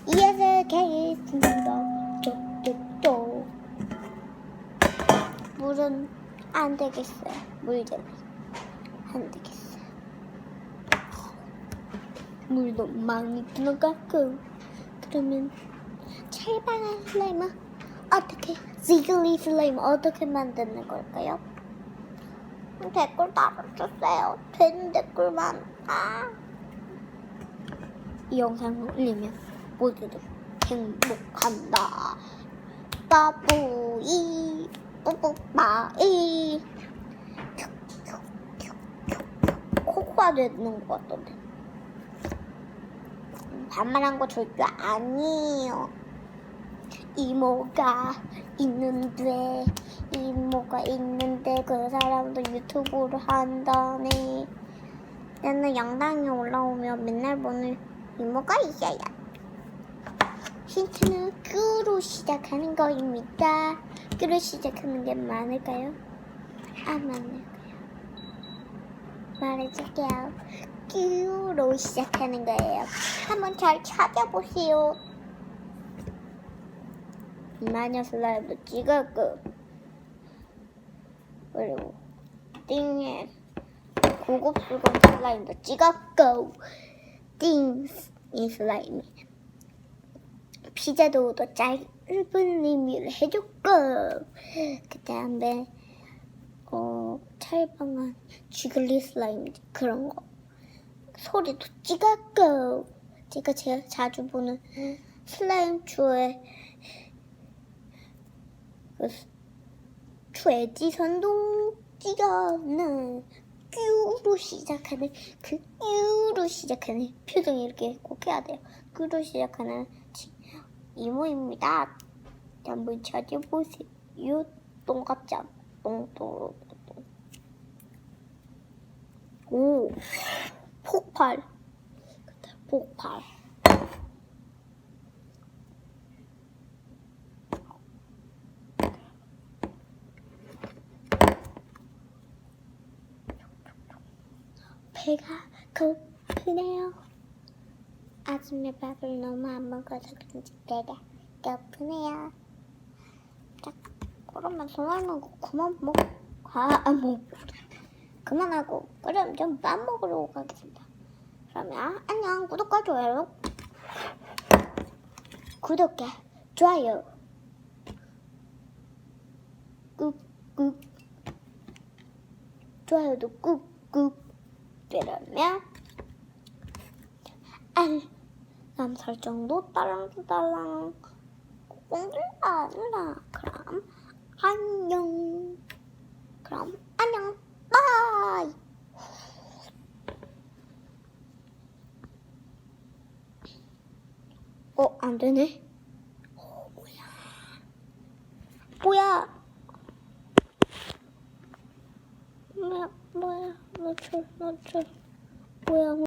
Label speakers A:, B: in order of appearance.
A: 이어서 가겠습니다. 쪽쪽쪽. 물은 안 되겠어요. 물젤리 안 되겠어요. 물도 많이 들어가고. 그러면 찰방한 슬라임은 어떻게 지글리 슬라임 어떻게 만드는 걸까요? 댓글 달아주세요. 되는 댓글만. 이 영상을 올리면 모두들 행복한다. 빠뿌이 뿌뿌빠이. 코코아 되는 것 같던데. 반말한 거 절대 아니에요. 이모가 있는데 그 사람도 유튜브를 한다네. 나는 영상이 올라오면 맨날 보는 이모가 있어요. 힌트는 끄로 시작하는 거입니다. 끄로 시작하는 게 많을까요? 많을까요? 말해줄게요. 끄로 시작하는 거예요. 한번 잘 찾아보세요. 마녀 슬라임도 찍었고, 그리고 띵에 고급 수건 슬라임도 찍었고, 띵 이 슬라임이 피자도 더 짧은 의미를 해줬고, 그 다음에 찰방한 쥐글리 슬라임 그런 거 소리도 찍었고, 제가 자주 보는 슬라임 추의 최지선도 찍어는 큐로 시작하는 그 큐로 시작하는 표정이 이렇게 꼭 해야 돼요. 큐로 시작하는 이모입니다. 한번 찾아보세요. 똥갑장 똥똥. 오, 폭발. 배가 고프네요. 아침에 밥을 너무 안 먹어서 그런지 배가 고프네요. 자, 그러면 슬라임은 그만 그만하고 그럼 좀 밥 먹으러 가겠습니다. 그러면 안녕. 구독과 좋아요 꾹꾹 좋아요도 꾹꾹. 그러면 알람 설정도 딸랑딸랑 꼭 눌러라. 그럼 안녕. 바이. 안 되네. 뭐야? 노출. 뭐야?